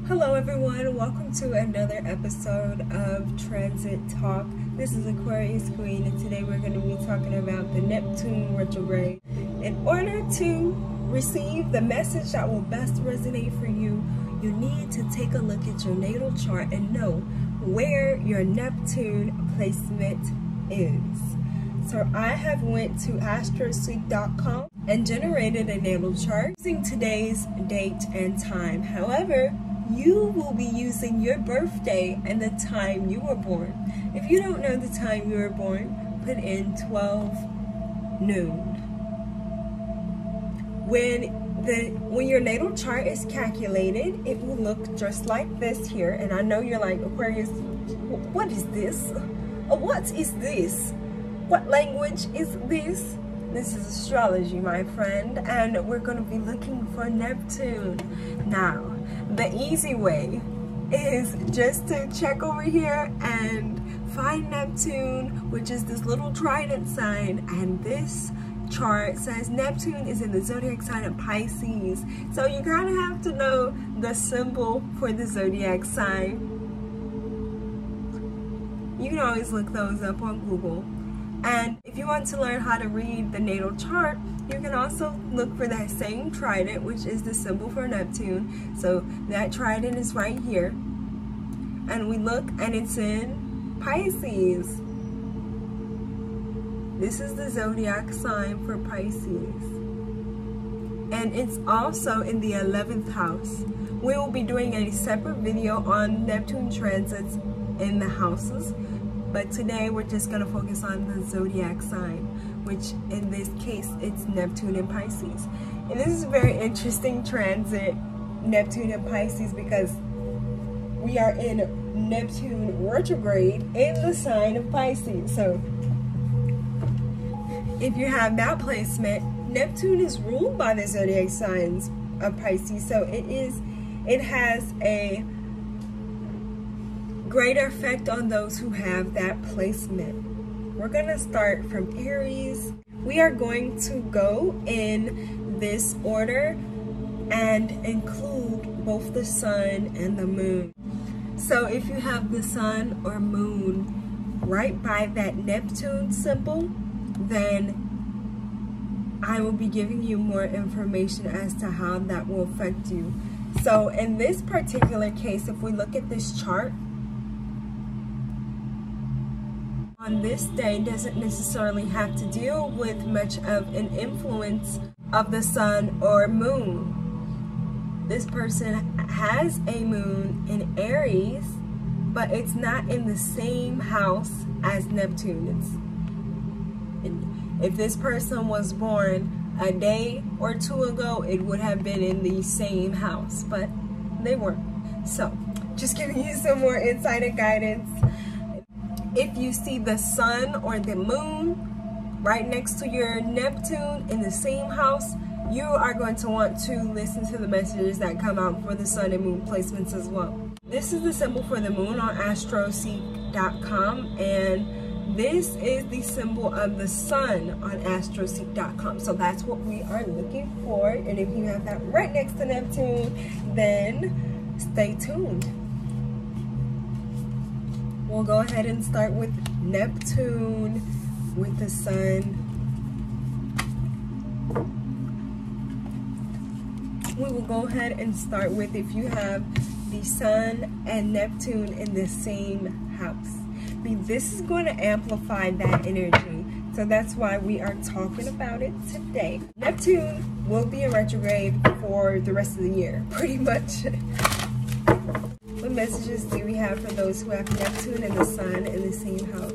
Hello everyone, welcome to another episode of Transit Talk. This is Aquarius Queen, and today we're going to be talking about the Neptune retrograde. In order to receive the message that will best resonate for you, you need to take a look at your natal chart and know where your Neptune placement is. So I have went to astroseek.com and generated a natal chart using today's date and time. However, you will be using your birthday and the time you were born. If you don't know the time you were born, put in 12 noon. When your natal chart is calculated, it will look just like this here. And I know you're like, Aquarius, what is this? What is this? What language is this? This is astrology, my friend, and we're going to be looking for Neptune. Now, the easy way is just to check over here and find Neptune, which is this little trident sign, and this chart says Neptune is in the zodiac sign of Pisces. So you kind of have to know the symbol for the zodiac sign. You can always look those up on Google. And if you want to learn how to read the natal chart, you can also look for that same trident, which is the symbol for Neptune. So that trident is right here. And we look and it's in Pisces. This is the zodiac sign for Pisces. And it's also in the 11th house. We will be doing a separate video on Neptune transits in the houses. But today we're just going to focus on the zodiac sign, which in this case it's Neptune and Pisces. And this is a very interesting transit, Neptune and Pisces, because we are in Neptune retrograde in the sign of Pisces. So if you have that placement, Neptune is ruled by the zodiac signs of Pisces. So it has a greater effect on those who have that placement. We're going to start from Aries. We are going to go in this order and include both the sun and the moon. So if you have the sun or moon right by that Neptune symbol, then I will be giving you more information as to how that will affect you. So in this particular case, if we look at this chart, on this day doesn't necessarily have to deal with much of an influence of the sun or moon. This person has a moon in Aries, but it's not in the same house as Neptune. If this person was born a day or two ago, it would have been in the same house, but they weren't. So, just giving you some more insight and guidance. If you see the sun or the moon right next to your Neptune in the same house, you are going to want to listen to the messages that come out for the sun and moon placements as well. This is the symbol for the moon on astroseek.com, and this is the symbol of the sun on astroseek.com. So that's what we are looking for. And if you have that right next to Neptune, then stay tuned. We'll go ahead and start with Neptune with the sun. We will go ahead and start with if you have the sun and Neptune in the same house. This is going to amplify that energy. So that's why we are talking about it today. Neptune will be in retrograde for the rest of the year, pretty much. What messages do we have for those who have Neptune and the sun in the same house?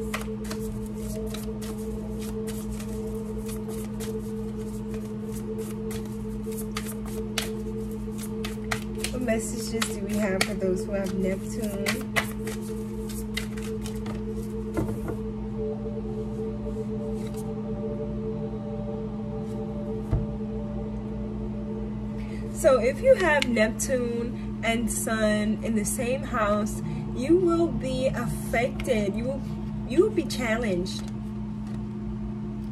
What messages do we have for those who have Neptune? So if you have Neptune and sun in the same house, you will be affected. You will be challenged.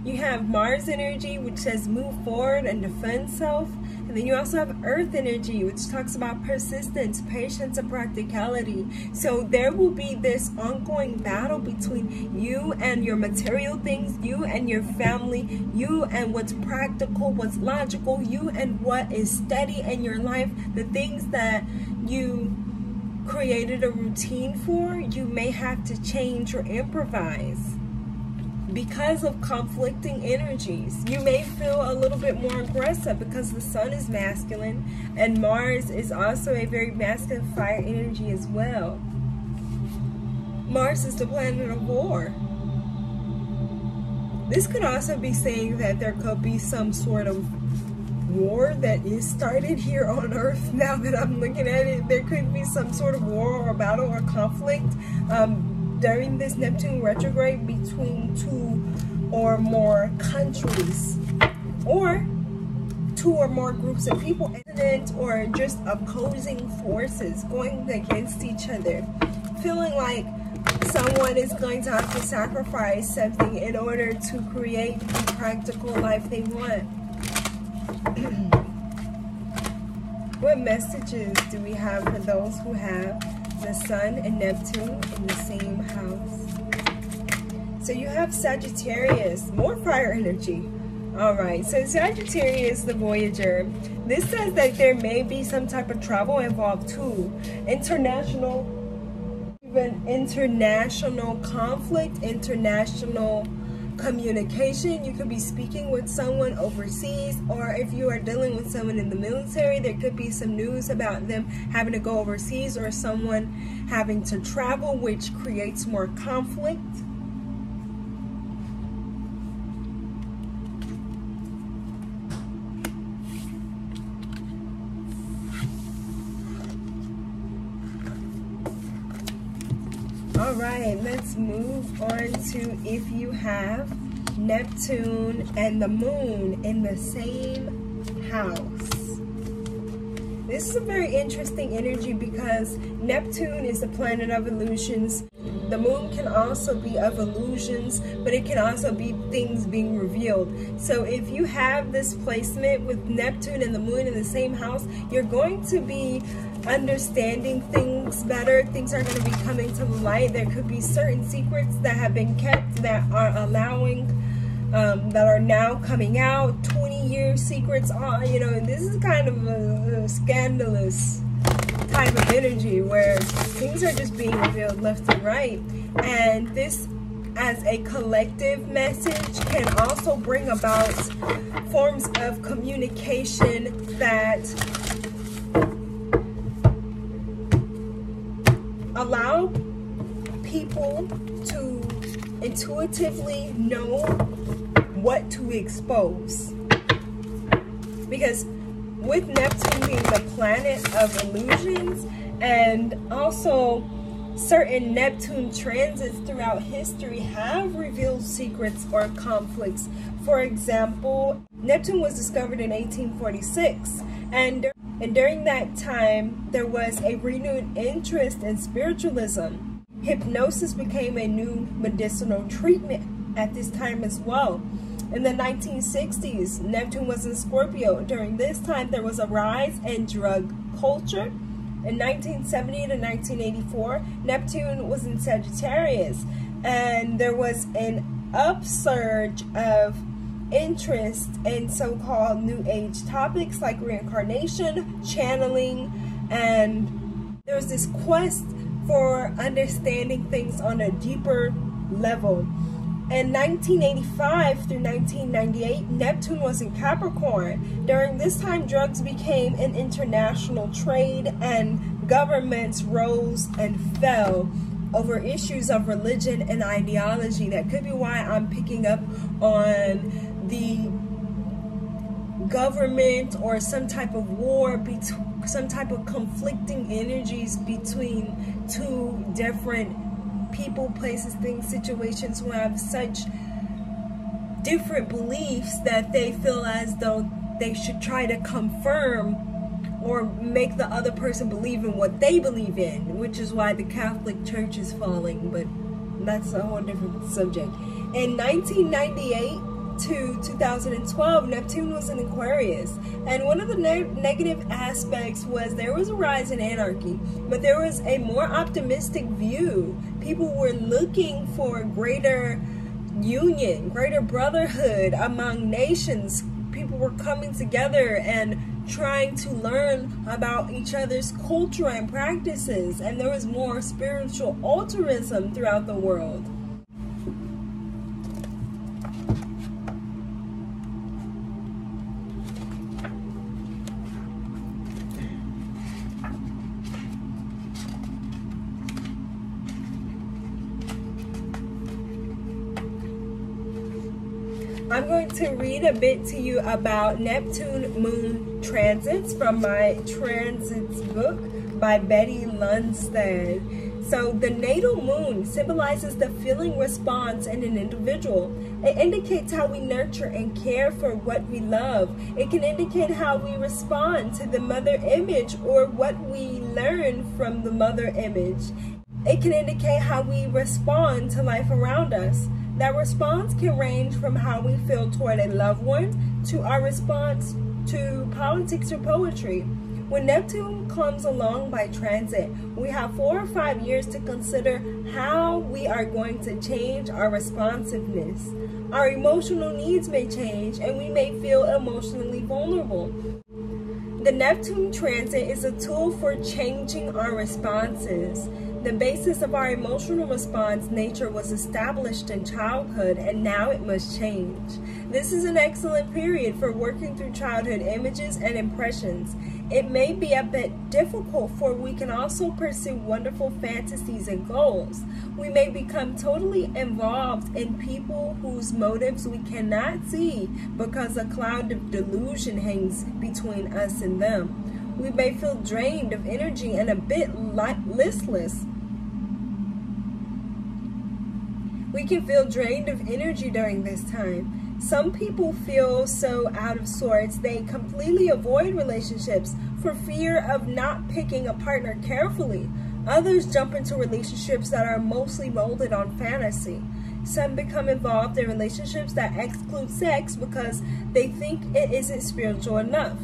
You have Mars energy, which says move forward and defend self. And then you also have earth energy, which talks about persistence, patience, and practicality. So there will be this ongoing battle between you and your material things, you and your family, you and what's practical, what's logical, you and what is steady in your life. The things that you created a routine for, you may have to change or improvise because of conflicting energies. You may feel a little bit more aggressive because the sun is masculine and Mars is also a very masculine fire energy as well. Mars is the planet of war. This could also be saying that there could be some sort of war that is started here on Earth. Now that I'm looking at it, there could be some sort of war or battle or conflict during this Neptune retrograde between two or more countries, or two or more groups of people, or just opposing forces going against each other, feeling like someone is going to have to sacrifice something in order to create the practical life they want. What messages do we have for those who have the Sun and Neptune in the same house? So you have Sagittarius, more fire energy. Alright, so Sagittarius, the Voyager. This says that there may be some type of travel involved too. International, even international conflict, international communication. You could be speaking with someone overseas, or if you are dealing with someone in the military, there could be some news about them having to go overseas or someone having to travel, which creates more conflict. All right, let's move on to if you have Neptune and the Moon in the same house. This is a very interesting energy because Neptune is the planet of illusions. The Moon can also be of illusions, but it can also be things being revealed. So if you have this placement with Neptune and the Moon in the same house, you're going to be understanding things better. Things are going to be coming to the light. There could be certain secrets that have been kept that are allowing, that are now coming out. 20-year secrets. You know, this is kind of a scandalous type of energy where things are just being revealed left and right. And this, as a collective message, can also bring about forms of communication that allow people to intuitively know what to expose. Because with Neptune being the planet of illusions, and also certain Neptune transits throughout history have revealed secrets or conflicts. For example, Neptune was discovered in 1846, and during that time there was a renewed interest in spiritualism. Hypnosis became a new medicinal treatment at this time as well. In the 1960s, Neptune was in Scorpio. During this time, there was a rise in drug culture. In 1970 to 1984, Neptune was in Sagittarius, and there was an upsurge of interest in so-called New Age topics like reincarnation, channeling, and there was this quest for understanding things on a deeper level. In 1985 through 1998, Neptune was in Capricorn. During this time, drugs became an international trade and governments rose and fell over issues of religion and ideology. That could be why I'm picking up on the government or some type of war, some type of conflicting energies between two different people, places, things, situations who have such different beliefs that they feel as though they should try to confirm or make the other person believe in what they believe in, which is why the Catholic Church is falling, but that's a whole different subject. In 1998, to 2012, Neptune was in Aquarius, and one of the negative aspects was there was a rise in anarchy, but there was a more optimistic view. People were looking for greater union, greater brotherhood among nations. People were coming together and trying to learn about each other's culture and practices, and there was more spiritual altruism throughout the world. I'm going to read a bit to you about Neptune moon transits from my transits book by Betty Lundstedt. So the natal moon symbolizes the feeling response in an individual. It indicates how we nurture and care for what we love. It can indicate how we respond to the mother image or what we learn from the mother image. It can indicate how we respond to life around us. That response can range from how we feel toward a loved one to our response to politics or poetry. When Neptune comes along by transit, we have 4 or 5 years to consider how we are going to change our responsiveness. Our emotional needs may change and we may feel emotionally vulnerable. The Neptune transit is a tool for changing our responses. The basis of our emotional response nature was established in childhood, and now it must change. This is an excellent period for working through childhood images and impressions. It may be a bit difficult, for we can also pursue wonderful fantasies and goals. We may become totally involved in people whose motives we cannot see because a cloud of delusion hangs between us and them. We may feel drained of energy and a bit listless. We can feel drained of energy during this time. Some people feel so out of sorts they completely avoid relationships for fear of not picking a partner carefully. Others jump into relationships that are mostly molded on fantasy. Some become involved in relationships that exclude sex because they think it isn't spiritual enough.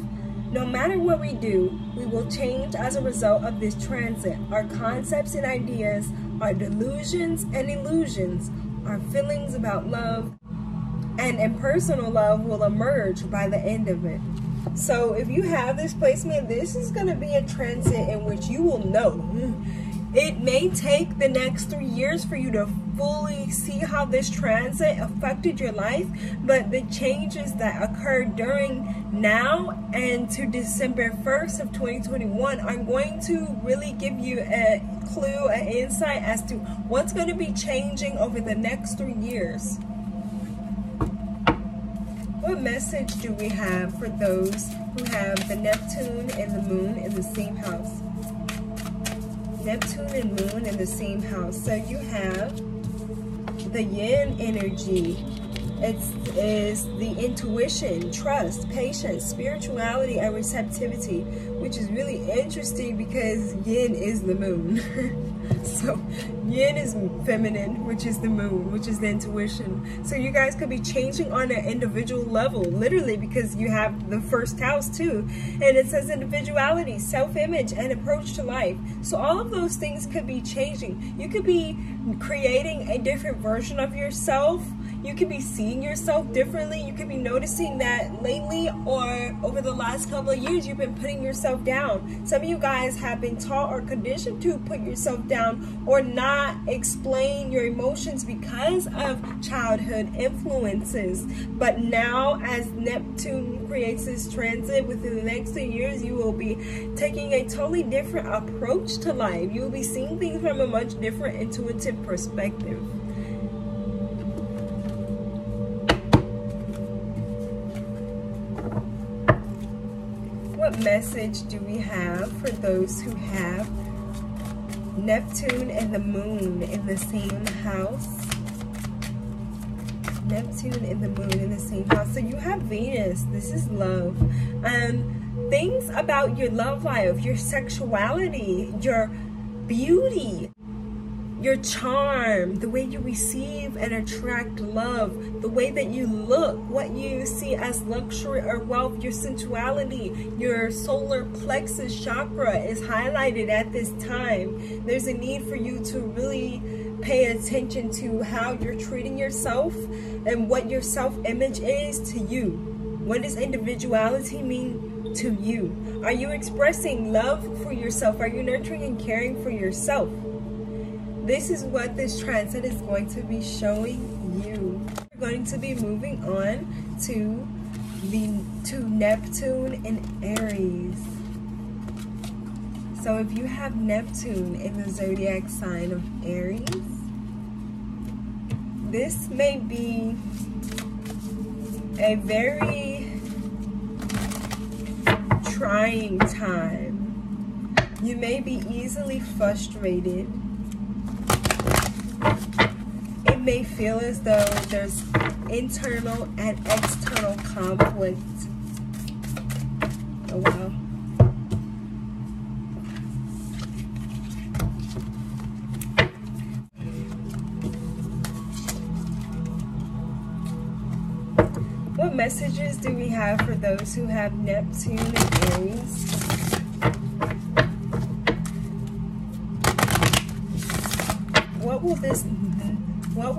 No matter what we do, we will change as a result of this transit. Our concepts and ideas, our delusions and illusions, our feelings about love and impersonal love will emerge by the end of it. So if you have this placement, this is going to be a transit in which you will know. It may take the next 3 years for you to fully see how this transit affected your life, but the changes that occurred during now and to December 1st of 2021 are going to really give you a clue, an insight as to what's going to be changing over the next 3 years. What message do we have for those who have the Neptune and the Moon in the same house? Neptune and Moon in the same house. So you have the Yin energy. It is the intuition, trust, patience, spirituality, and receptivity, which is really interesting because Yin is the Moon. So Yin is feminine, which is the Moon, which is the intuition. So you guys could be changing on an individual level, literally, because you have the first house too. And it says individuality, self-image, and approach to life. So all of those things could be changing. You could be creating a different version of yourself. You could be seeing yourself differently. You could be noticing that lately or over the last couple of years, you've been putting yourself down. Some of you guys have been taught or conditioned to put yourself down or not explain your emotions because of childhood influences. But now, as Neptune creates this transit within the next 2 years, you will be taking a totally different approach to life. You will be seeing things from a much different intuitive perspective. What message do we have for those who have Neptune and the Moon in the same house? Neptune and the Moon in the same house. So you have Venus. This is love. Things about your love life, your sexuality, your beauty. your charm, the way you receive and attract love, the way that you look, what you see as luxury or wealth, your sensuality, your solar plexus chakra is highlighted at this time. There's a need for you to really pay attention to how you're treating yourself and what your self-image is to you. What does individuality mean to you? Are you expressing love for yourself? Are you nurturing and caring for yourself? This is what this transit is going to be showing you. We're going to be moving on to Neptune in Aries. So if you have Neptune in the zodiac sign of Aries, this may be a very trying time. You may be easily frustrated. It may feel as though there's internal and external conflict. Oh wow. What messages do we have for those who have Neptune and Aries? What will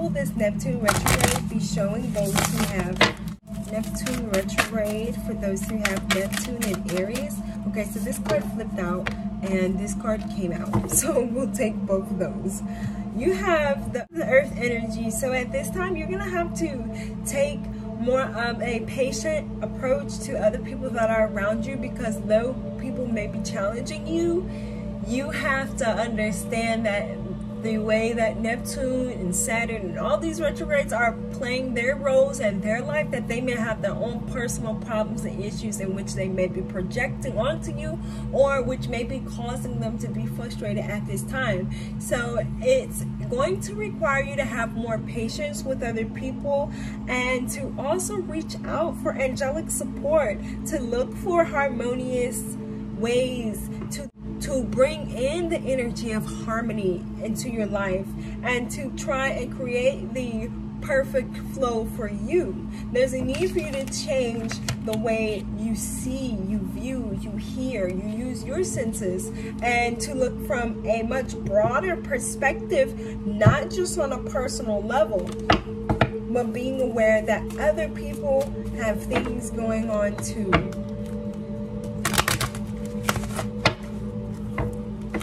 this Neptune retrograde be showing those who have Neptune retrograde, for those who have Neptune in Aries? Okay, so this card flipped out and this card came out. So we'll take both of those. You have the Earth energy. So at this time, you're going to have to take more of a patient approach to other people that are around you, because though people may be challenging you, you have to understand that the way that Neptune and Saturn and all these retrogrades are playing their roles in their life, that they may have their own personal problems and issues in which they may be projecting onto you, or which may be causing them to be frustrated at this time. So it's going to require you to have more patience with other people, and to also reach out for angelic support, to look for harmonious ways to bring in the energy of harmony into your life, and to try and create the perfect flow for you. There's a need for you to change the way you see, you view, you hear, you use your senses, and to look from a much broader perspective, not just on a personal level, but being aware that other people have things going on too.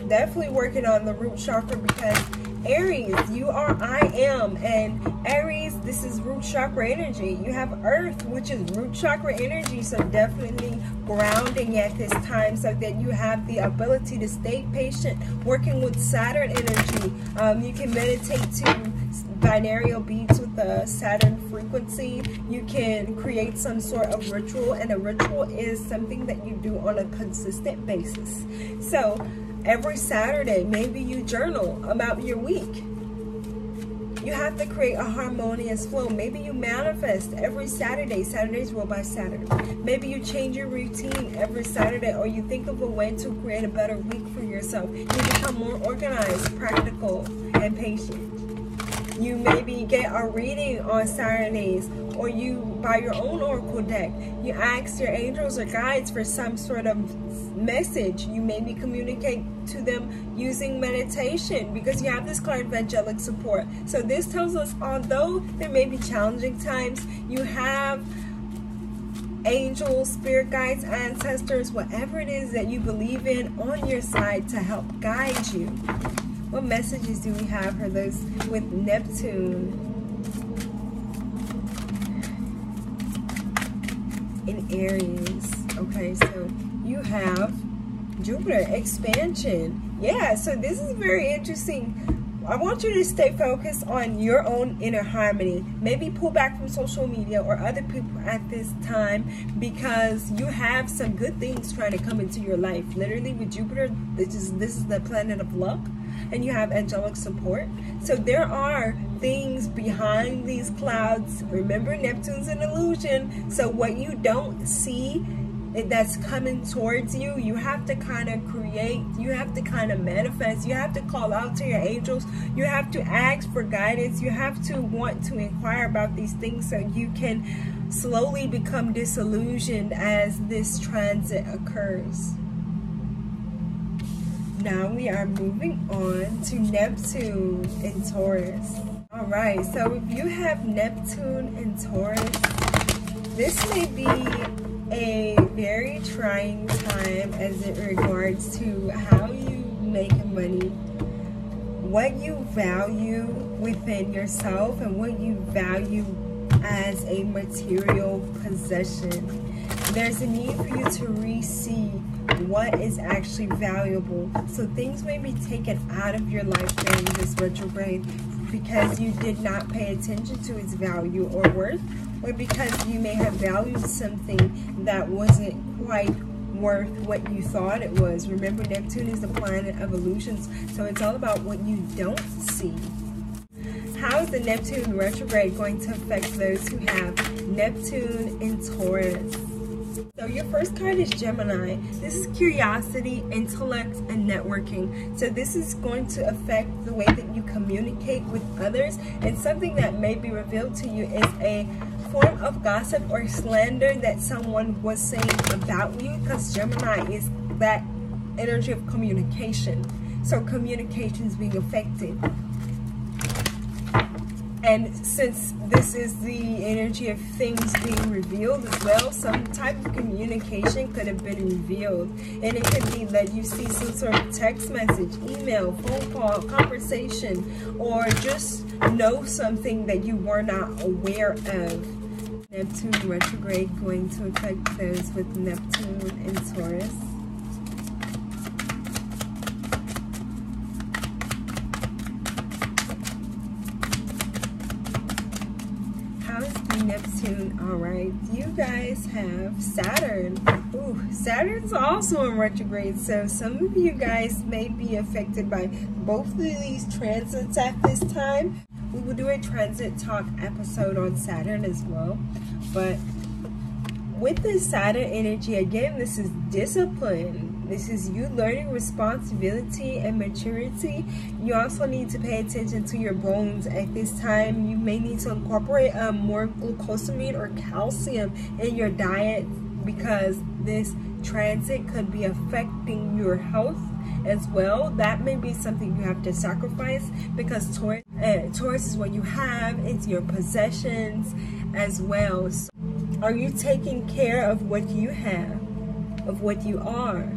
Definitely working on the root chakra, because Aries, you are I am, and Aries, this is root chakra energy. You have Earth, which is root chakra energy, so definitely grounding at this time so that you have the ability to stay patient. Working with Saturn energy, you can meditate to binaural beats with the Saturn frequency. You can create some sort of ritual, and a ritual is something that you do on a consistent basis. So every Saturday, maybe you journal about your week. You have to create a harmonious flow. Maybe you manifest every Saturday. Saturday's ruled by Saturn. Maybe you change your routine every Saturday, or you think of a way to create a better week for yourself. You become more organized, practical, and patient. You maybe get a reading on Saturdays, or you buy your own oracle deck. You ask your angels or guides for some sort of message. You maybe communicate to them using meditation, because you have this card of angelic support. So this tells us, although there may be challenging times, you have angels, spirit guides, ancestors, whatever it is that you believe in on your side to help guide you. What messages do we have for those with Neptune in Aries? Okay, so you have Jupiter, expansion. Yeah, so this is very interesting. I want you to stay focused on your own inner harmony. Maybe pull back from social media or other people at this time, because you have some good things trying to come into your life. Literally with Jupiter, this is the planet of luck, and you have angelic support. So there are things behind these clouds. Remember, Neptune's an illusion. So what you don't see that's coming towards you. You have to kind of create, you have to kind of manifest, you have to call out to your angels, you have to ask for guidance, you have to want to inquire about these things so you can slowly become disillusioned as this transit occurs. Now we are moving on to Neptune in Taurus. Alright, so if you have Neptune in Taurus, this may be a very trying time as it regards to how you make money, what you value within yourself, and what you value as a material possession. There's a need for you to re-see what is actually valuable. So things may be taken out of your life during this retrograde because you did not pay attention to its value or worth, or because you may have valued something that wasn't quite worth what you thought it was. Remember, Neptune is the planet of illusions, so it's all about what you don't see. How is the Neptune retrograde going to affect those who have Neptune in Taurus? So your first card is Gemini. This is curiosity, intellect, and networking. So this is going to affect the way that you communicate with others, and something that may be revealed to you is a form of gossip or slander that someone was saying about you, because Gemini is that energy of communication. So communication is being affected. And since this is the energy of things being revealed as well, some type of communication could have been revealed. And it could be that you see some sort of text message, email, phone call, conversation, or just know something that you were not aware of. Neptune retrograde going to affect those with Neptune in Taurus. Neptune. All right, you guys have Saturn. Ooh, Saturn's also in retrograde, so some of you guys may be affected by both of these transits at this time. We will do a transit talk episode on Saturn as well, but with this Saturn energy, again, this is discipline. This is you learning responsibility and maturity. You also need to pay attention to your bones at this time. You may need to incorporate more glucosamine or calcium in your diet, because this transit could be affecting your health as well. That may be something you have to sacrifice, because Taurus is what you have. It's your possessions as well. So are you taking care of what you have, of what you are?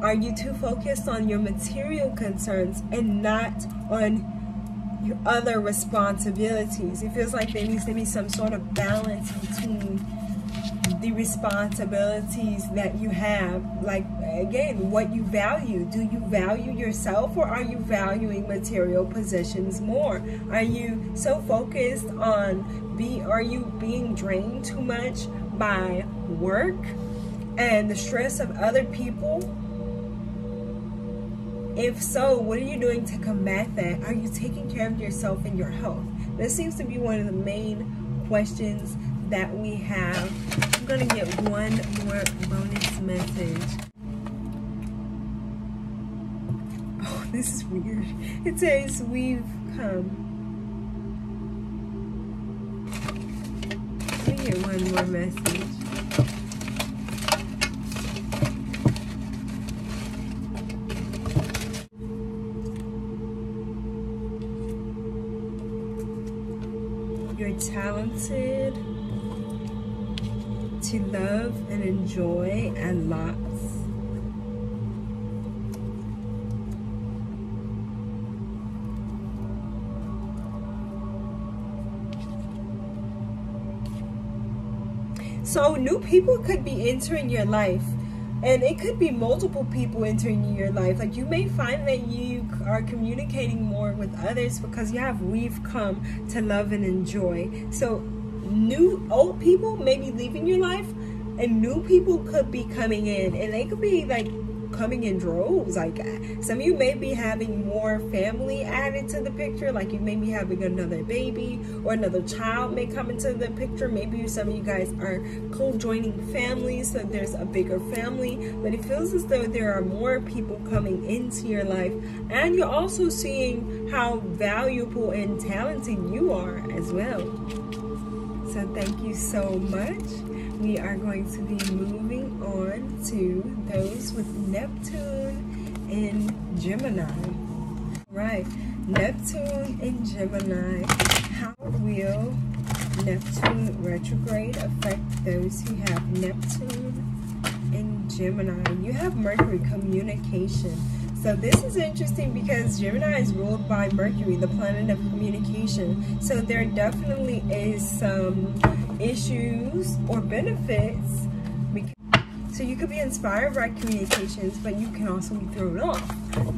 Are you too focused on your material concerns and not on your other responsibilities? It feels like there needs to be some sort of balance between the responsibilities that you have. Like, again, what you value. Do you value yourself, or are you valuing material possessions more? Are you so focused on are you being drained too much by work and the stress of other people? If so, what are you doing to combat that? Are you taking care of yourself and your health? This seems to be one of the main questions that we have. I'm going to get one more bonus message. Oh, this is weird. It says, we've come. Let me get one more message. You're talented to love and enjoy and lots. So new people could be entering your life, and it could be multiple people entering your life. Like, you may find that you are communicating more with others because you have we've come to love and enjoy. So old people may be leaving your life, and new people could be coming in, and they could be like coming in droves. Like some of you may be having more family added to the picture, like you may be having another baby or another child may come into the picture. Maybe some of you guys are co-joining families, so there's a bigger family, but it feels as though there are more people coming into your life, and you're also seeing how valuable and talented you are as well. So thank you so much. We are going to be moving on to those with Neptune in Gemini. Right, Neptune in Gemini. How will Neptune retrograde affect those who have Neptune in Gemini? You have Mercury, communication. So this is interesting because Gemini is ruled by Mercury, the planet of communication. So there definitely is some issues or benefits. So you could be inspired by communications, but you can also be thrown off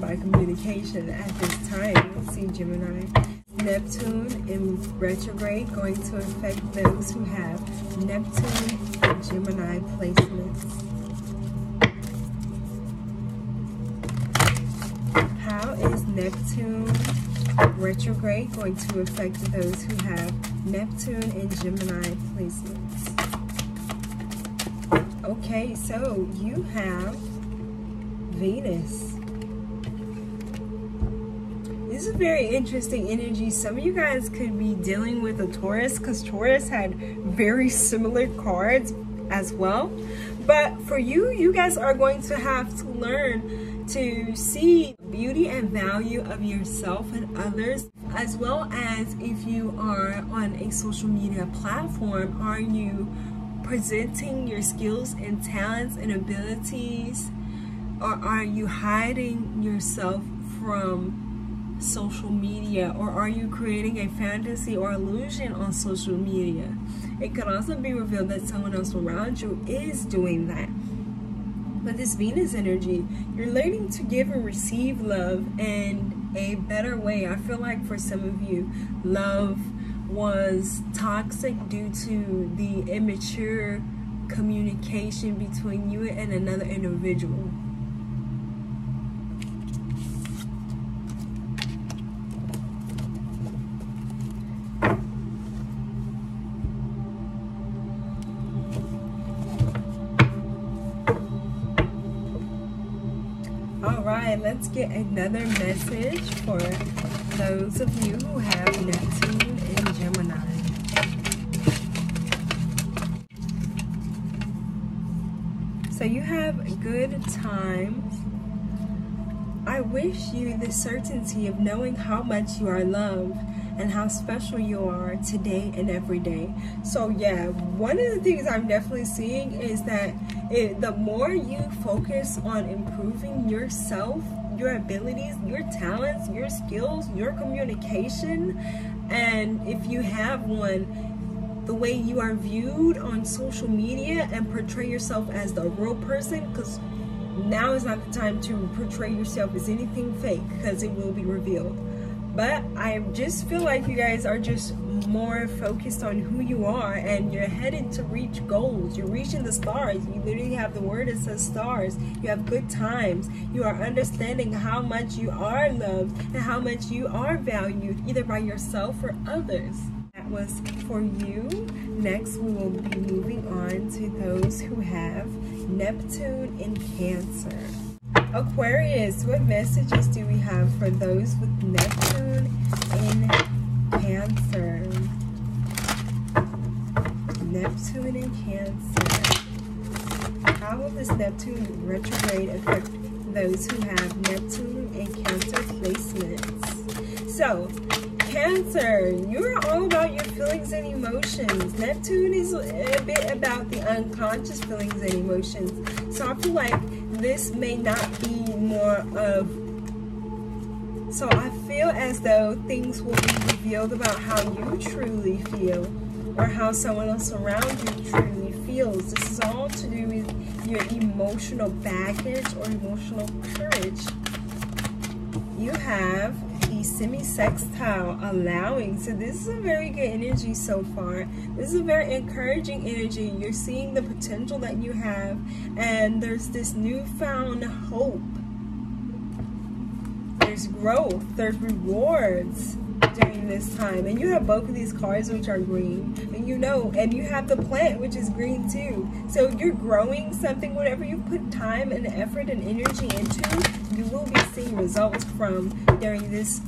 by communication at this time. Let's see, Gemini. Neptune in retrograde going to affect those who have Neptune in Gemini placements. How is Neptune retrograde going to affect those who have Neptune in Gemini placements? Okay, so you have Venus. This is very interesting energy. Some of you guys could be dealing with a Taurus, because Taurus had very similar cards as well. But for you, you guys are going to have to learn to see beauty and value of yourself and others, as well as if you are on a social media platform, are you presenting your skills and talents and abilities, or are you hiding yourself from social media, or are you creating a fantasy or illusion on social media? It could also be revealed that someone else around you is doing that. But this Venus energy, you're learning to give and receive love in a better way. I feel like for some of you, love was toxic due to the immature communication between you and another individual. Alright, let's get another message for those of you who have Neptune in Gemini. So you have good times. I wish you the certainty of knowing how much you are loved and how special you are today and every day. So yeah, one of the things I'm definitely seeing is that the more you focus on improving yourself, your abilities, your talents, your skills, your communication, and if you have one, the way you are viewed on social media and portray yourself as the real person, because now is not the time to portray yourself as anything fake, because it will be revealed. But I just feel like you guys are just more focused on who you are, and you're headed to reach goals. You're reaching the stars. You literally have the word that says stars. You have good times. You are understanding how much you are loved and how much you are valued, either by yourself or others. That was for you. Next, we will be moving on to those who have Neptune in Cancer. Aquarius, what messages do we have for those with Neptune in Cancer? Neptune in Cancer. How will this Neptune retrograde affect those who have Neptune in Cancer placements? So, Cancer, you're all about your feelings and emotions. Neptune is a bit about the unconscious feelings and emotions. So I feel like this may not be more of... So I feel as though things will be revealed about how you truly feel, or how someone else around you truly feels. This is all to do with your emotional baggage or emotional courage. You have the semi-sextile, allowing. So this is a very good energy so far. This is a very encouraging energy. You're seeing the potential that you have, and there's this newfound hope. There's growth, there's rewards during this time. And you have both of these cards, which are green, and you know, and you have the plant, which is green too. So you're growing something. Whatever you put time and effort and energy into, you will be seeing results from during this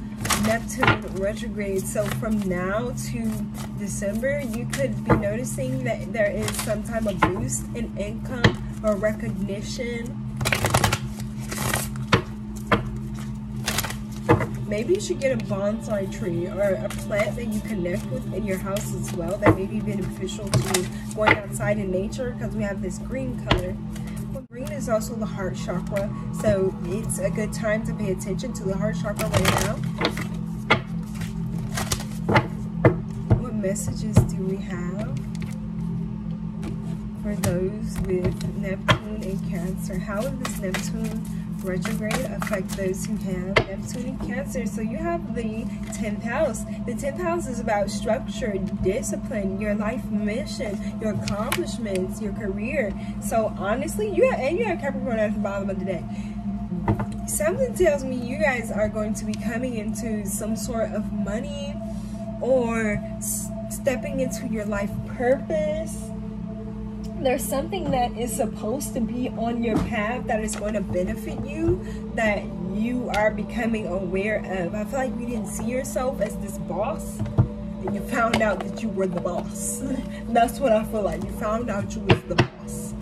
Neptune retrograde. So from now to December, you could be noticing that there is some type of boost in income or recognition. Maybe you should get a bonsai tree or a plant that you connect with in your house as well, that may be beneficial to going outside in nature, because we have this green color. Well, green is also the heart chakra, so it's a good time to pay attention to the heart chakra right now. What messages do we have for those with Neptune and Cancer? How will this Neptune retrograde affect those who have Neptune and Cancer? So you have the 10th house. The 10th house is about structure, discipline, your life mission, your accomplishments, your career. So honestly, you have Capricorn at the bottom of the deck. Something tells me you guys are going to be coming into some sort of money or stepping into your life purpose. There's something that is supposed to be on your path that is going to benefit you, that you are becoming aware of. I feel like you didn't see yourself as this boss, and you found out that you were the boss. That's what I feel like. You found out you was the boss.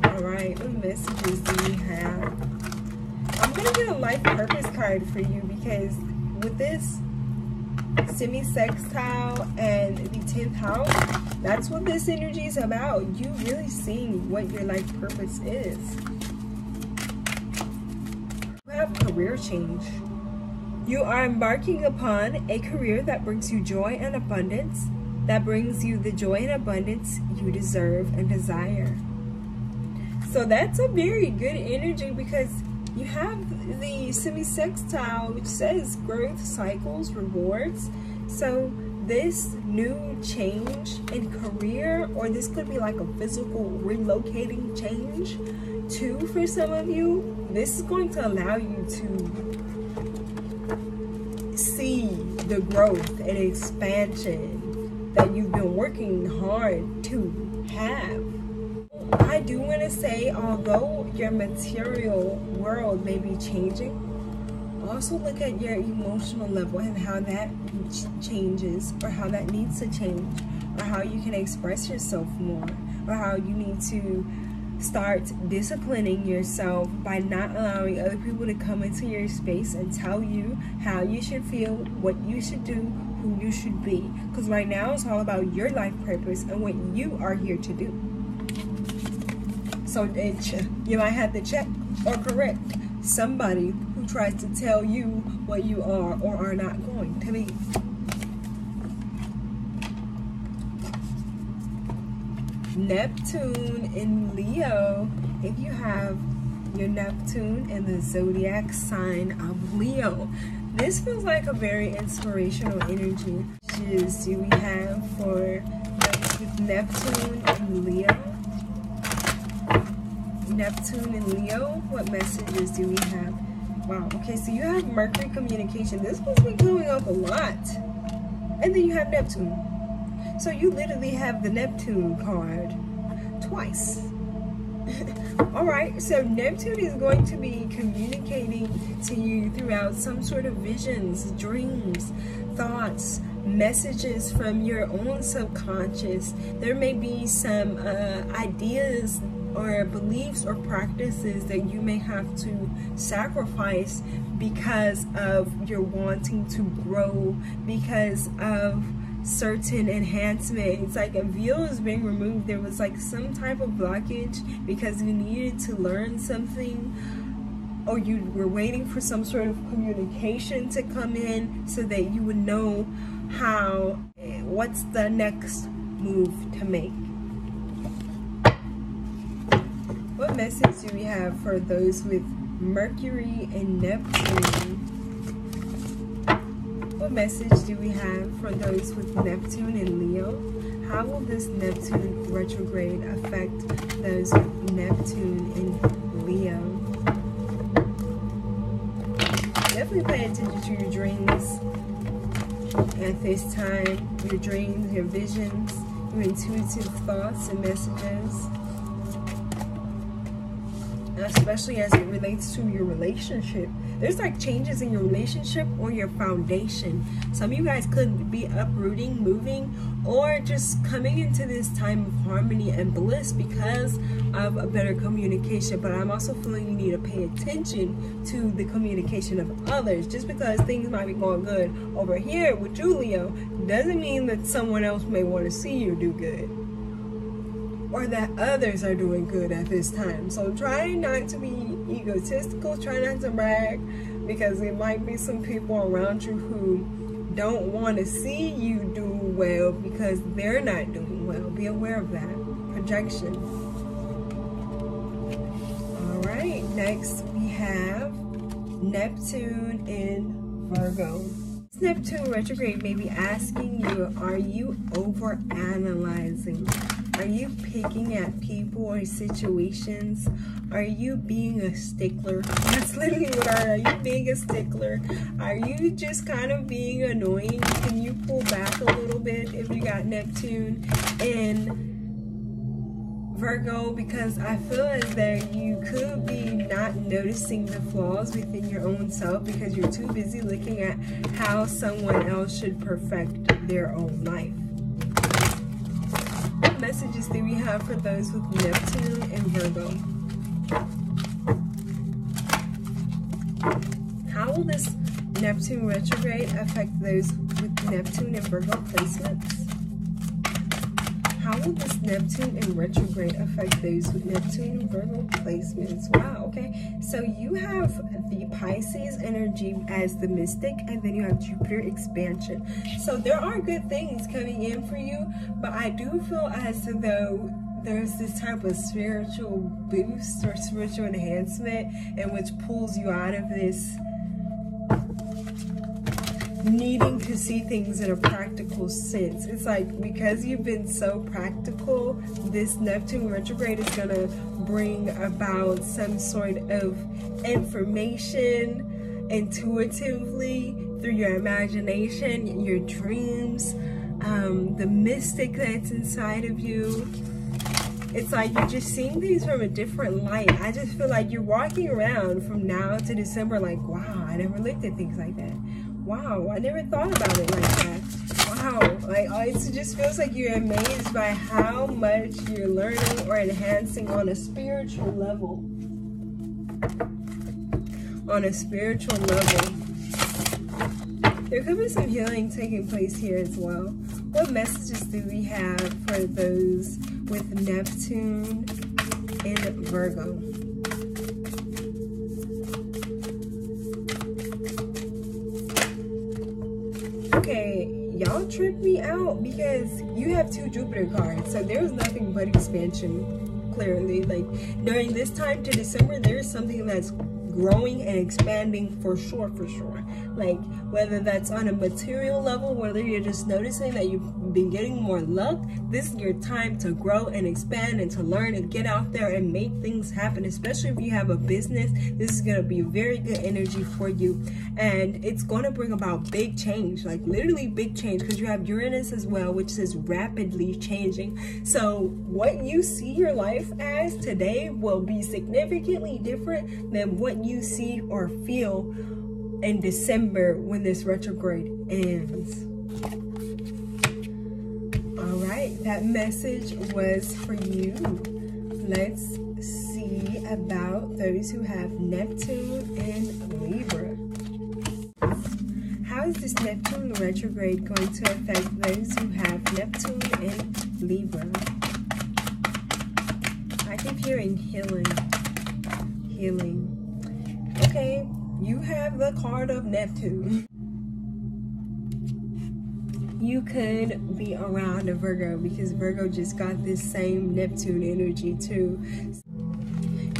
Alright, what messages do we have? I'm going to get a life purpose card for you, because with this semi-sextile and the 10th house, that's what this energy is about. You really seeing what your life purpose is. You have career change. You are embarking upon a career that brings you joy and abundance, that brings you the joy and abundance you deserve and desire. So that's a very good energy, because you have the semi-sextile, which says growth, cycles, rewards. So this new change in career, or this could be like a physical relocating change too for some of you, this is going to allow you to see the growth and expansion that you've been working hard to have. I do want to say, although your material world may be changing, also look at your emotional level and how that changes, or how that needs to change, or how you can express yourself more, or how you need to start disciplining yourself by not allowing other people to come into your space and tell you how you should feel, what you should do, who you should be. Because right now it's all about your life purpose and what you are here to do. So you might have to check or correct somebody who tries to tell you what you are or are not going to be. Neptune in Leo. If you have your Neptune in the zodiac sign of Leo, this feels like a very inspirational energy. What do we have for those with Neptune in Leo? Neptune in Leo, what messages do we have? Wow, okay, so you have Mercury communication. This one's been coming up a lot. And then you have Neptune. So you literally have the Neptune card twice. Alright, so Neptune is going to be communicating to you throughout some sort of visions, dreams, thoughts, messages from your own subconscious. There may be some ideas or beliefs or practices that you may have to sacrifice because of your wanting to grow, because of certain enhancement. It's like a veil is being removed. There was like some type of blockage because you needed to learn something, or you were waiting for some sort of communication to come in so that you would know what's the next move to make. What message do we have for those with Mercury and Neptune. What message do we have for those with Neptune and Leo? How will this Neptune retrograde affect those with Neptune and Leo? Definitely pay attention to your dreams at this time. Your dreams, your visions, your intuitive thoughts and messages. Especially as it relates to your relationship. There's like changes in your relationship or your foundation. Some of you guys could be uprooting, moving, or just coming into this time of harmony and bliss because of a better communication. But I'm also feeling you need to pay attention to the communication of others. Just because things might be going good over here with you, Leo, doesn't mean that someone else may want to see you do good, or that others are doing good at this time. So try not to be egotistical, try not to brag, because there might be some people around you who don't want to see you do well because they're not doing well. Be aware of that. Projection. Alright, next we have Neptune in Virgo. Neptune retrograde may be asking you, are you overanalyzing? Are you picking at people or situations? Are you being a stickler? That's literally what are you being a stickler? Are you just kind of being annoying? Can you pull back a little bit if you got Neptune in Virgo? Because I feel as though you could be not noticing the flaws within your own self because you're too busy looking at how someone else should perfect their own life. What messages do we have for those with Neptune and Virgo? How will this Neptune retrograde affect those with Neptune and Virgo placements? How will this Neptune in retrograde affect those with Neptune and Virgo placements? Wow, okay. So you have the Pisces energy as the mystic, and then you have Jupiter expansion. So there are good things coming in for you, but I do feel as though there's this type of spiritual boost or spiritual enhancement in which pulls you out of this needing to see things in a practical sense. It's like because you've been so practical, this Neptune retrograde is going to bring about some sort of information intuitively through your imagination, your dreams, the mystic that's inside of you. It's like you're just seeing things from a different light. I just feel like you're walking around from now to December like, wow, I never looked at things like that. Wow, I never thought about it like that. Wow, like it just feels like you're amazed by how much you're learning or enhancing on a spiritual level. On a spiritual level. There could be some healing taking place here as well. What messages do we have for those with Neptune in Virgo? Okay, y'all trip me out because you have two Jupiter cards, so there was nothing but expansion, clearly. Like during this time to December, there is something that's growing and expanding for sure. Like whether that's on a material level, whether you're just noticing that you've been getting more luck, this is your time to grow and expand and to learn and get out there and make things happen. Especially if you have a business, this is going to be very good energy for you, and it's going to bring about big change, like literally big change, because you have Uranus as well, which is rapidly changing. So what you see your life as today will be significantly different than what you see or feel in December when this retrograde ends. All right, that message was for you. Let's see about those who have Neptune and Libra. How is this Neptune retrograde going to affect those who have Neptune and Libra? I keep hearing healing. Okay, you have the card of Neptune. You could be around a Virgo because Virgo just got this same Neptune energy too.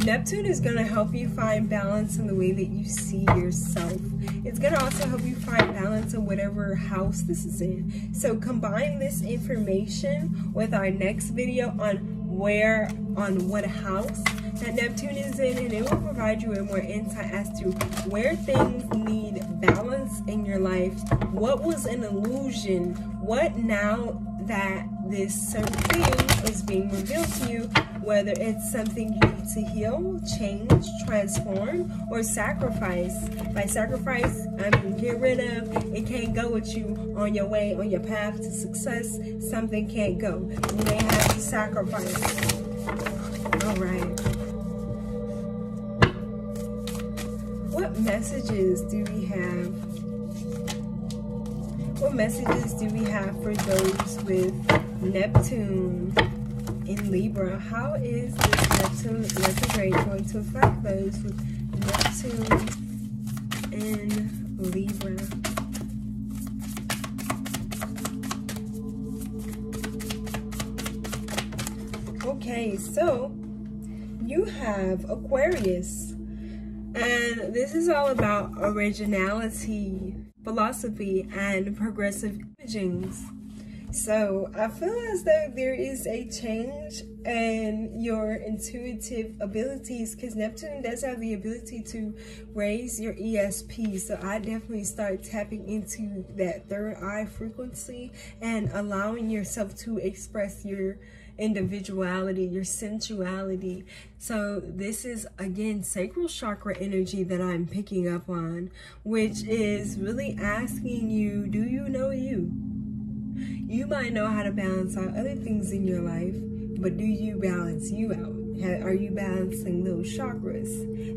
Neptune is going to help you find balance in the way that you see yourself. It's going to also help you find balance in whatever house this is in. So combine this information with our next video on what house that Neptune is in, and it will provide you with more insight as to where things need balance in your life, what was an illusion, what now that this certain thing is being revealed to you, whether it's something you need to heal, change, transform, or sacrifice. By sacrifice, I mean get rid of. It can't go with you on your way, on your path to success. Something can't go. You may have to sacrifice. All right. What messages do we have? What messages do we have for those with Neptune in Libra? How is this Neptune retrograde going to affect those with Neptune in Libra? Okay, so you have Aquarius, and this is all about originality, philosophy, and progressive imagings. So I feel as though there is a change in your intuitive abilities, because Neptune does have the ability to raise your ESP. So I definitely start tapping into that third eye frequency and allowing yourself to express your individuality, your sensuality. So this is again sacral chakra energy that I'm picking up on, which is really asking you, do you know you? You might know how to balance out other things in your life, but do you balance you out? Are you balancing those chakras?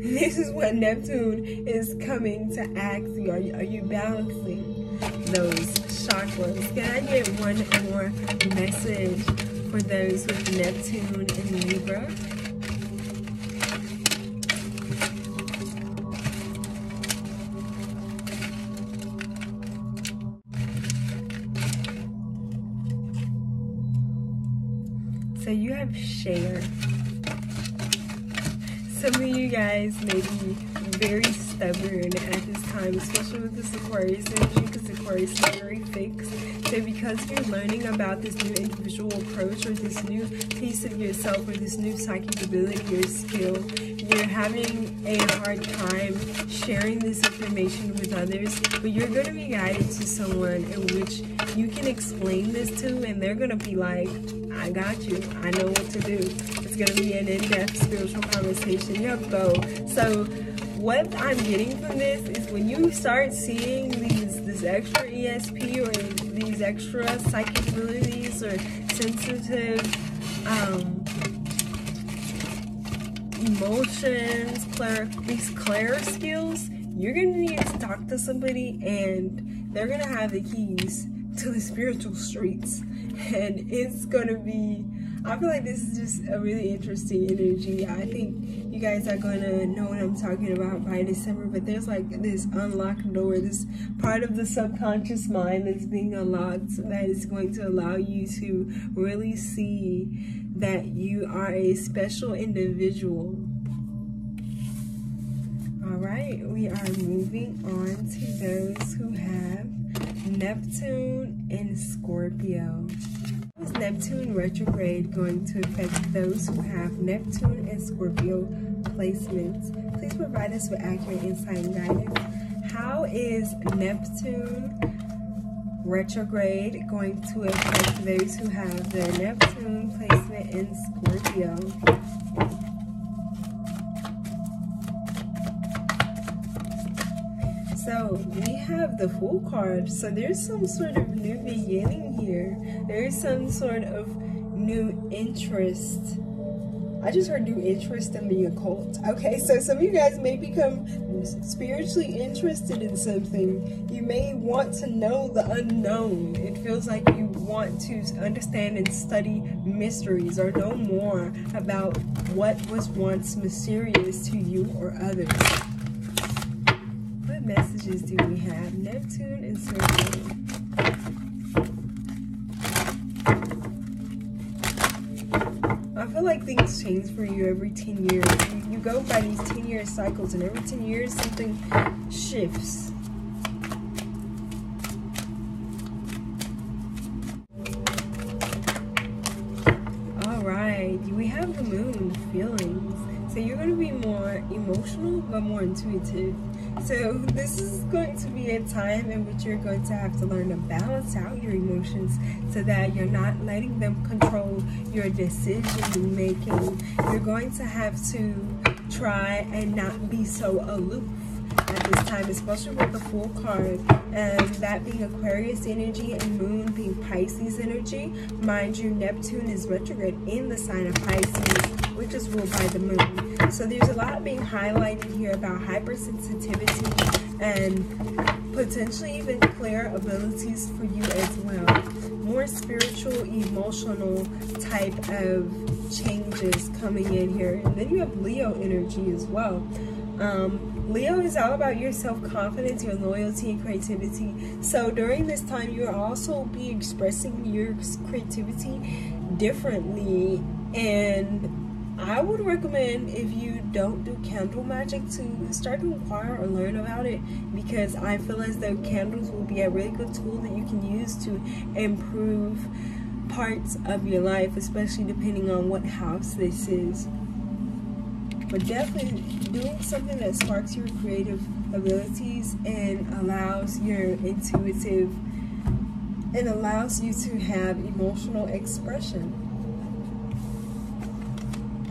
This is what Neptune is coming to ask you. Are you balancing those chakras? Can I get one more message for those with Neptune in Libra? So you have share. Some of you guys may be very stubborn at this time, especially with this Aquarius energy, because Aquarius is very fixed. So because you're learning about this new individual approach, or this new piece of yourself, or this new psychic ability or skill, you're having a hard time sharing this information with others, but you're going to be guided to someone in which you can explain this to, and they're going to be like, I got you. I know what to do. It's going to be an in-depth spiritual conversation. You have both. So what I'm getting from this is when you start seeing this extra ESP or these extra psychic abilities or sensitive emotions, these clair skills, you're going to need to talk to somebody, and they're going to have the keys to the spiritual streets. And it's going to be, I feel like this is just a really interesting energy. I think you guys are going to know what I'm talking about by December, but there's like this unlocked door, this part of the subconscious mind that's being unlocked that is going to allow you to really see that you are a special individual. All right, we are moving on to those who have Neptune in Scorpio. How is Neptune retrograde going to affect those who have Neptune and Scorpio placements? Please provide us with accurate insight and guidance. How is Neptune retrograde going to affect those who have their Neptune placement in Scorpio? So we have the Fool card. So there's some sort of new beginning here. There's some sort of new interest. I just heard new interest in the occult. Okay, so some of you guys may become spiritually interested in something. You may want to know the unknown. It feels like you want to understand and study mysteries or know more about what was once mysterious to you or others. What messages do we have? Neptune and Scorpio. I feel like things change for you every 10 years. You go by these 10-year cycles, and every 10 years something shifts. Alright, we have the moon, feelings. So you're going to be more emotional, but more intuitive. So this is going to be a time in which you're going to have to learn to balance out your emotions so that you're not letting them control your decision making. You're going to have to try and not be so aloof at this time, especially with the Fool card, and that being Aquarius energy and moon being Pisces energy. Mind you, Neptune is retrograde in the sign of Pisces, which is ruled by the moon. So there's a lot being highlighted here about hypersensitivity and potentially even clear abilities for you as well. More spiritual, emotional type of changes coming in here. And then you have Leo energy as well. Leo is all about your self-confidence, your loyalty, and creativity. So during this time, you'll also be expressing your creativity differently. And I would recommend, if you don't do candle magic, to start to inquire or learn about it, because I feel as though candles will be a really good tool that you can use to improve parts of your life, especially depending on what house this is. But definitely doing something that sparks your creative abilities and allows your intuitive, and allows you to have emotional expression.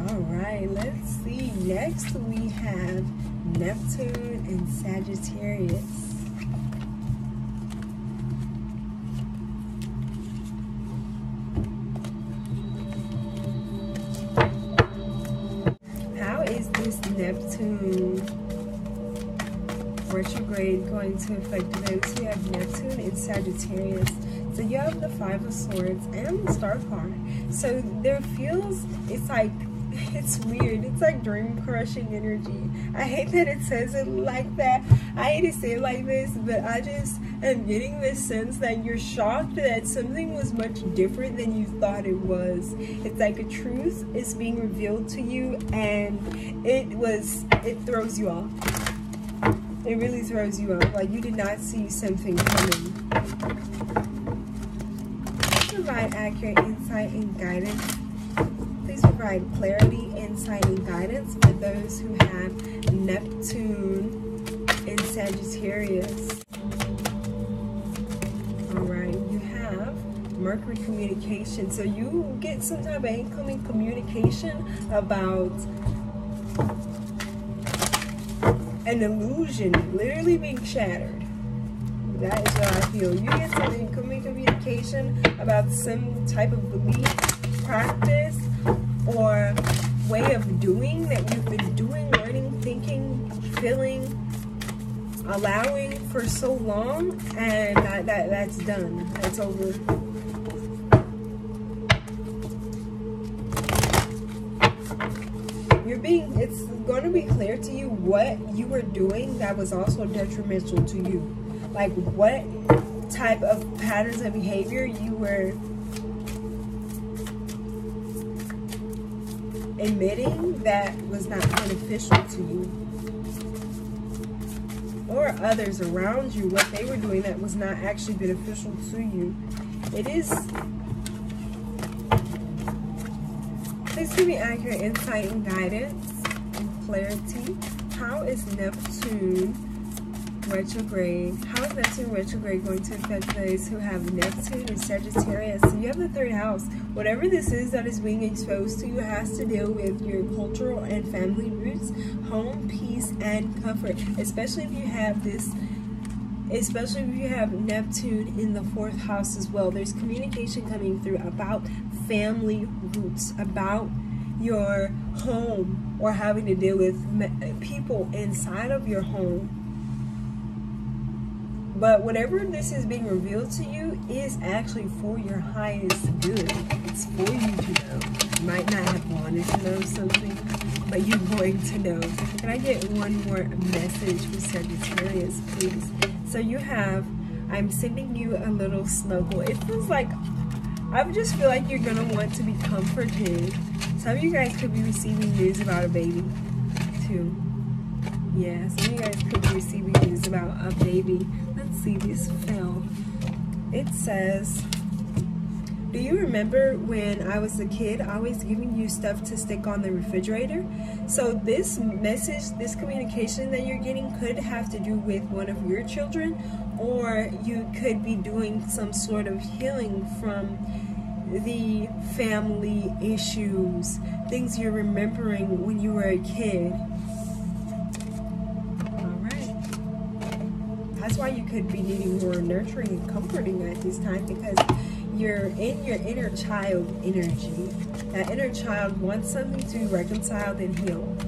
Alright, let's see. Next we have Neptune and Sagittarius. Neptune retrograde going to affect those who have Neptune in Sagittarius. So you have the Five of Swords and the Star card. So there feels, it's weird. It's like dream crushing energy. I hate that it says it like that. I hate to say it like this, but I just am getting this sense that you're shocked that something was much different than you thought it was. It's like a truth is being revealed to you, and it throws you off. It really throws you off. Like you did not see something coming. Provide accurate insight and guidance. Please provide clarity, insight, and guidance for those who have Neptune in Sagittarius. Alright, you have Mercury communication. So you get some type of incoming communication about an illusion literally being shattered. That is what I feel. You get some incoming communication about some type of belief, practice, or way of doing that you've been doing, learning, thinking, feeling, allowing for so long, and that's done. That's over. It's going to be clear to you what you were doing that was also detrimental to you. Like what type of patterns of behavior you were emitting that was not beneficial to you, or others around you, what they were doing that was not actually beneficial to you. Please give me accurate insight and guidance and clarity. How is Neptune retrograde? How is Neptune retrograde going to affect those who have Neptune and Sagittarius? So you have the third house. Whatever this is that is being exposed to you has to deal with your cultural and family roots, home, peace, and comfort. Especially if you have Neptune in the fourth house as well. There's communication coming through about family roots, about your home, or having to deal with people inside of your home. But whatever this is being revealed to you is actually for your highest good. It's for you to know. You might not have wanted to know something, but you're going to know. Can I get one more message for Sagittarius, please? So you have, I'm sending you a little snuggle. It feels like, I just feel like you're going to want to be comforted. Some of you guys could be receiving news about a baby too. Yeah, some of you guys could be receiving news about a baby. Let's see, this fell. It says, do you remember when I was a kid, always giving you stuff to stick on the refrigerator? So this message, this communication that you're getting could have to do with one of your children, or you could be doing some sort of healing from the family issues, things you're remembering when you were a kid. That's why you could be needing more nurturing and comforting at this time, because you're in your inner child energy. That inner child wants something to be reconciled and healed.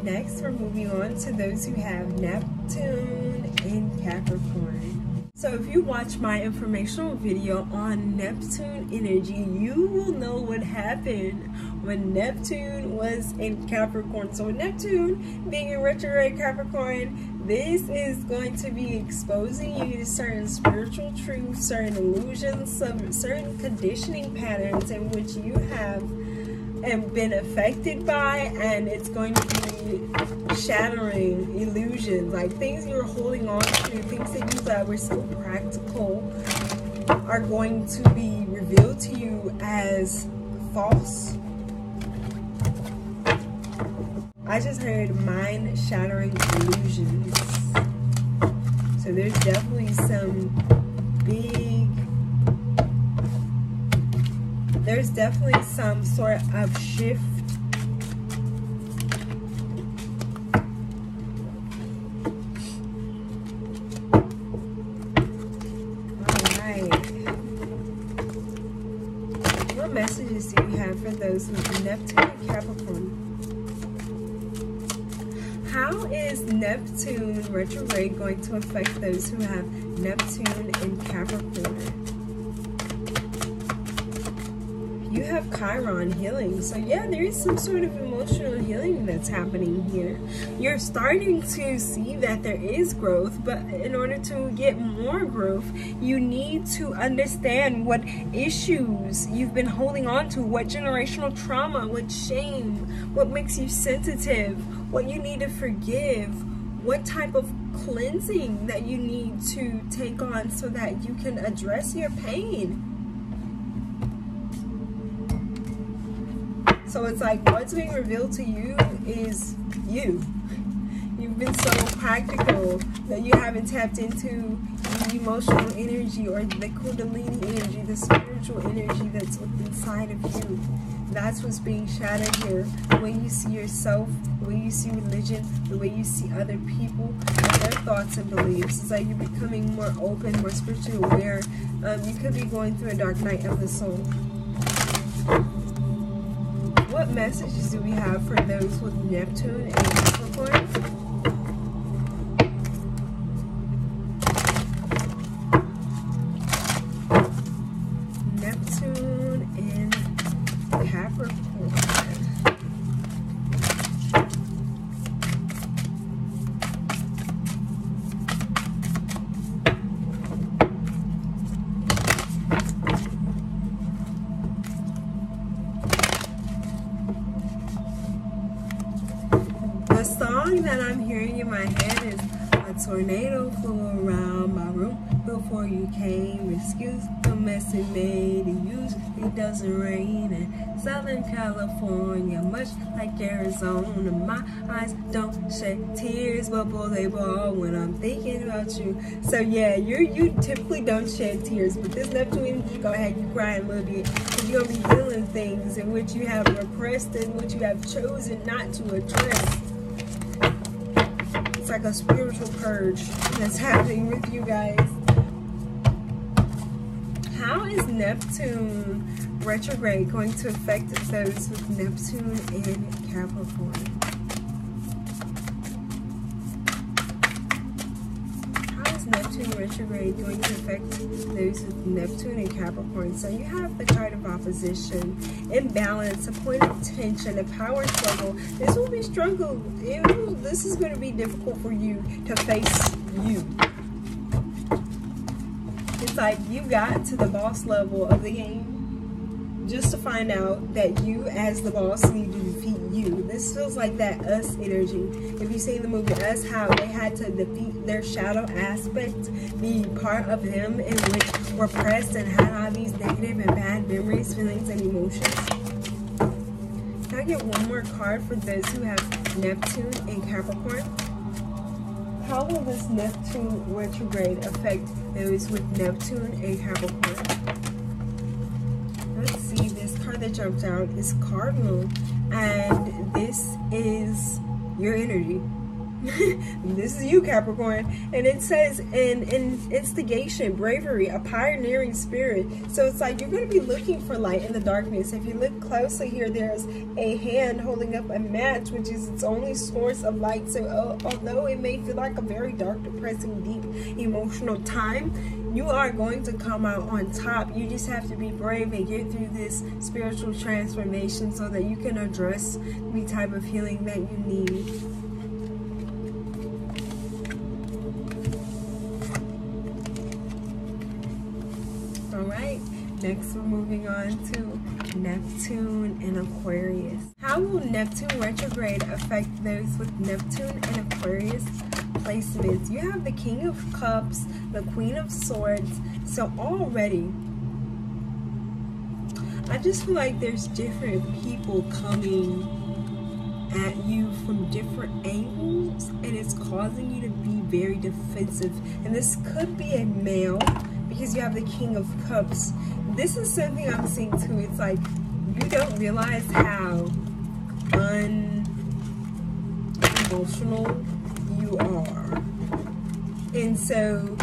Next, we're moving on to those who have Neptune in Capricorn. So if you watch my informational video on Neptune energy, you will know what happened when Neptune was in Capricorn. So Neptune being in retrograde Capricorn, this is going to be exposing you to certain spiritual truths, certain illusions, certain conditioning patterns in which you have been affected by, and it's going to be shattering illusions, like things you're holding on to, things that you thought were so practical are going to be revealed to you as false. I just heard mind-shattering illusions. So there's definitely some there's definitely some sort of shift. Alright. What messages do you have for those with Neptune and Capricorn? How is Neptune retrograde going to affect those who have Neptune in Capricorn? You have Chiron healing. So yeah, there is some sort of emotional healing that's happening here. You're starting to see that there is growth, but in order to get more growth, you need to understand what issues you've been holding on to, what generational trauma, what shame, what makes you sensitive, what you need to forgive, what type of cleansing that you need to take on so that you can address your pain. So it's like what's being revealed to you is you. You've been so practical that you haven't tapped into the emotional energy or the Kundalini energy, the spiritual energy that's inside of you. That's what's being shattered here. The way you see yourself, the way you see religion, the way you see other people and their thoughts and beliefs. It's like you're becoming more open, more spiritually aware. You could be going through a dark night of the soul. What messages do we have for those with Neptune and Capricorn? Neptune and Capricorn. The song that I'm hearing in my head is "A tornado flew around my room before you came. Excuse the mess it made. It usually doesn't rain in Southern California, much like Arizona. My eyes don't shed tears, but boy, they ball when I'm thinking about you." So yeah, you typically don't shed tears, but this Neptune energy go ahead, you cry a little bit, because you're gonna be feeling things in which you have repressed and which you have chosen not to address. It's like a spiritual purge that's happening with you guys. How is Neptune retrograde going to affect those with Neptune in Capricorn? How is Neptune retrograde going to affect those with Neptune in Capricorn? So you have the card of opposition, imbalance, a point of tension, a power struggle. This will be struggle. This is going to be difficult for you to face you. It's like you got to the boss level of the game. just to find out that you as the boss need to defeat you. This feels like that Us energy. If you see the movie Us, how they had to defeat their shadow aspect, the part of them in which repressed and had all these negative and bad memories, feelings, and emotions. Can I get one more card for those who have Neptune in Capricorn? How will this Neptune retrograde affect those with Neptune in Capricorn? Let's see, this card that jumped out is Cardinal, and this is your energy. This is you, Capricorn, and it says in instigation, bravery, a pioneering spirit. So it's like you're going to be looking for light in the darkness. If you look closely here, there's a hand holding up a match, which is its only source of light. So although it may feel like a very dark, depressing, deep, emotional time, you are going to come out on top. You just have to be brave and get through this spiritual transformation so that you can address the type of healing that you need. Alright, next we're moving on to Neptune and Aquarius. How will Neptune retrograde affect those with Neptune and Aquarius placements? You have the King of Cups, the Queen of Swords. So already, I just feel like there's different people coming at you from different angles, and it's causing you to be very defensive. And this could be a male, because you have the King of Cups. This is something I'm seeing too. It's like you don't realize how unemotional you are. And so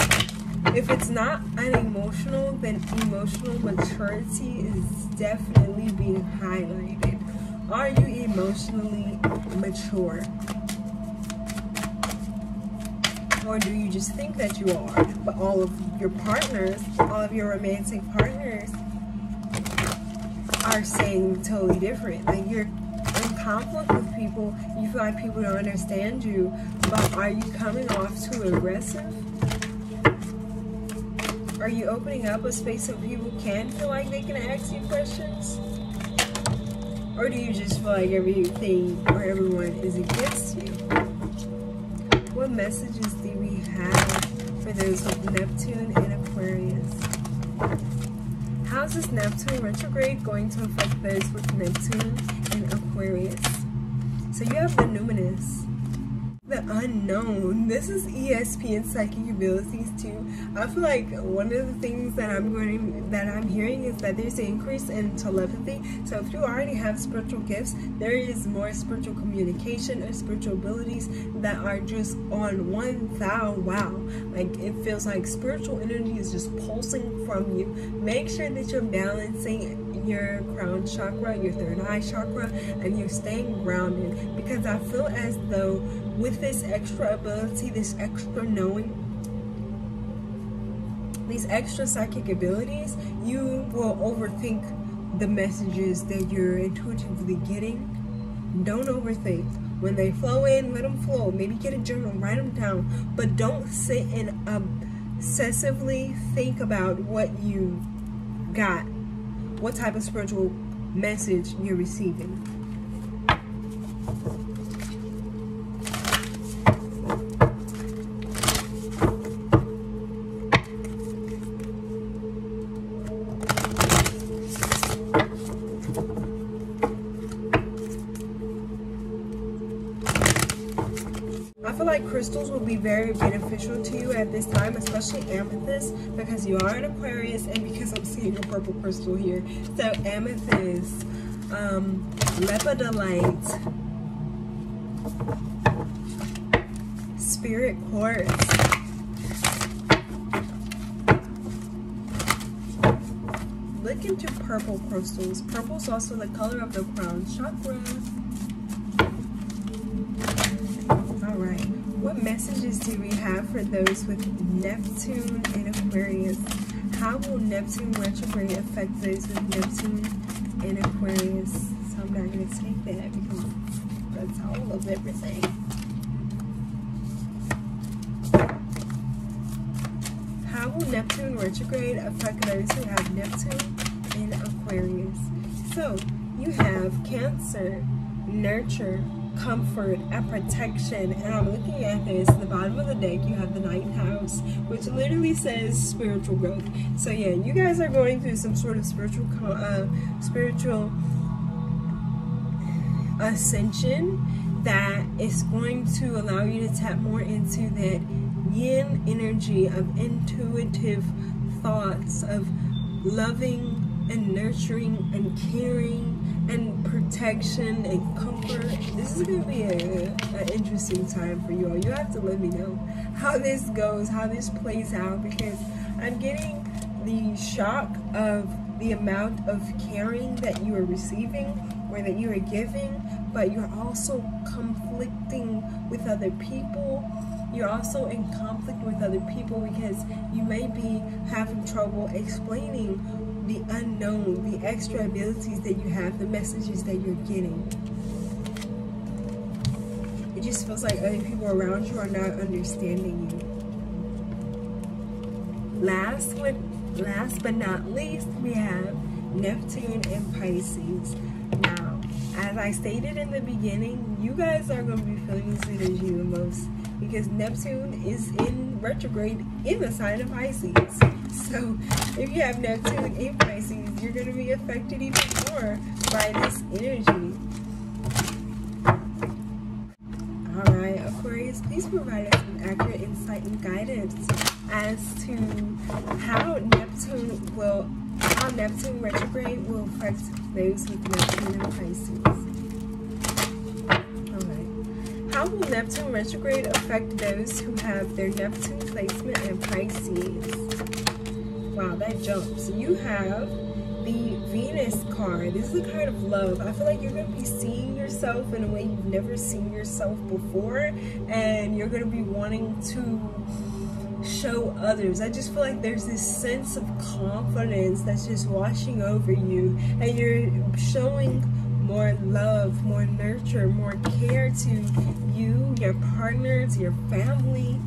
if it's not unemotional, then emotional maturity is definitely being highlighted. Are you emotionally mature? Or do you just think that you are, but all of your partners, all of your romantic partners are saying totally different? Like you're in conflict with people, you feel like people don't understand you, but are you coming off too aggressive? Are you opening up a space so people can feel like they can ask you questions? Or do you just feel like everything or everyone is against you? What messages do we have for those with Neptune and Aquarius? How's this Neptune retrograde going to affect those with Neptune and Aquarius? So you have the numinous, the unknown. This is ESP and psychic abilities too. I feel like one of the things that I'm hearing is that there's an increase in telepathy. So if you already have spiritual gifts, there is more spiritual communication or spiritual abilities that are just on one thou. Wow, like it feels like spiritual energy is just pulsing from you. Make sure that you're balancing your crown chakra, your third eye chakra, and you're staying grounded, because I feel as though with this extra ability, this extra knowing, these extra psychic abilities, you will overthink the messages that you're intuitively getting. Don't overthink. When they flow in, let them flow. Maybe get a journal, write them down, but don't sit and obsessively think about what you got, what type of spiritual message you're receiving. I feel like crystals will be very beneficial to you at this time, especially amethyst, because you are an Aquarius and because I'm seeing a purple crystal here. So amethyst, lepidolite, spirit quartz, look into purple crystals. Purple is also the color of the crown chakra. Alright, what messages do we have for those with Neptune and Aquarius? How will Neptune retrograde affect those with Neptune and Aquarius? So I'm not going to take that because that's all of everything. How will Neptune retrograde affect those who have Neptune and Aquarius? So you have Cancer, nurture, comfort, and protection. And I'm looking at this, the bottom of the deck, you have the 9th house, which literally says spiritual growth. So yeah, you guys are going through some sort of spiritual ascension that is going to allow you to tap more into that yin energy of intuitive thoughts, of loving and nurturing and caring and protection and comfort. This is going to be an interesting time for you all. You have to let me know how this goes, how this plays out, because I'm getting the shock of the amount of caring that you are receiving or that you are giving, but you're also conflicting with other people. You're also in conflict with other people because you may be having trouble explaining the unknown, the extra abilities that you have, the messages that you're getting. It just feels like other people around you are not understanding you. Last but not least, we have Neptune and Pisces. Now, as I stated in the beginning, you guys are going to be feeling this energy the most because Neptune is in retrograde in the sign of Pisces. So if you have Neptune in Pisces, you're going to be affected even more by this energy. Alright, Aquarius, please provide us with accurate insight and guidance as to how Neptune retrograde will affect those with Neptune and Pisces. Alright. How will Neptune retrograde affect those who have their Neptune placement in Pisces? Wow, that jumps. You have the Venus card. This is a card of love. I feel like you're going to be seeing yourself in a way you've never seen yourself before, and you're going to be wanting to show others. I just feel like there's this sense of confidence that's just washing over you, and you're showing more love, more nurture, more care to you, your partner, to your family.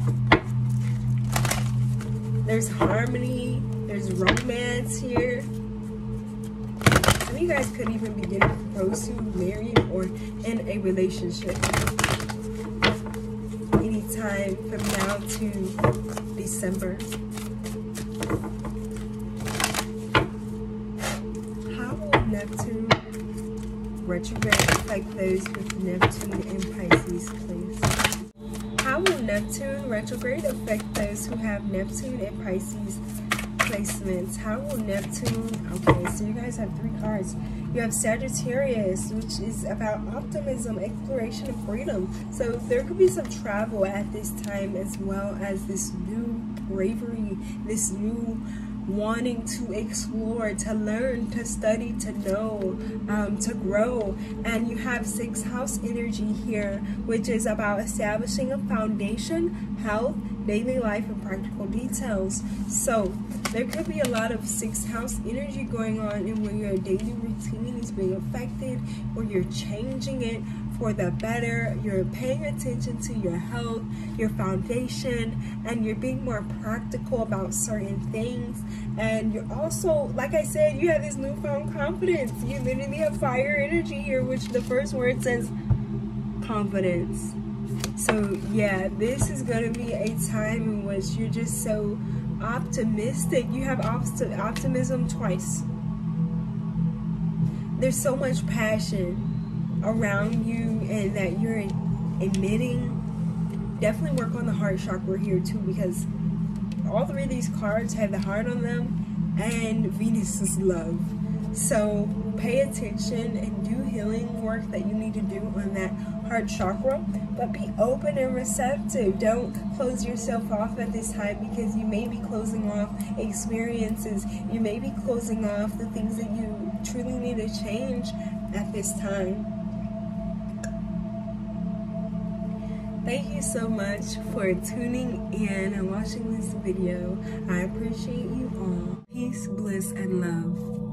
There's harmony, there's romance here. Some of you guys could even be getting proposed to, married, or in a relationship anytime from now to December. How will Neptune retrograde affect those with Neptune in Pisces, please? How will Neptune retrograde affect those who have Neptune in Pisces placements? How will Neptune... Okay, so you guys have 3 cards. You have Sagittarius, which is about optimism, exploration, and freedom. So there could be some travel at this time, as well as this new bravery, this new wanting to explore, to learn, to study, to know, to grow. And you have 6th house energy here, which is about establishing a foundation, health, daily life, and practical details. So there could be a lot of 6th house energy going on, and where your daily routine is being affected, or you're changing it for the better. You're paying attention to your health, your foundation, and you're being more practical about certain things. And you're also, like I said, you have this newfound confidence. You literally have fire energy here, which the first word says confidence. So yeah, this is going to be a time in which you're just so optimistic. You have optimism twice. There's so much passion around you and that you're emitting. Definitely work on the heart chakra here too, because all 3 of these cards have the heart on them, and Venus is love. So pay attention and do healing work that you need to do on that heart chakra, but be open and receptive. Don't close yourself off at this time, because you may be closing off experiences. You may be closing off the things that you truly need to change at this time. Thank you so much for tuning in and watching this video. I appreciate you all. Peace, bliss, and love.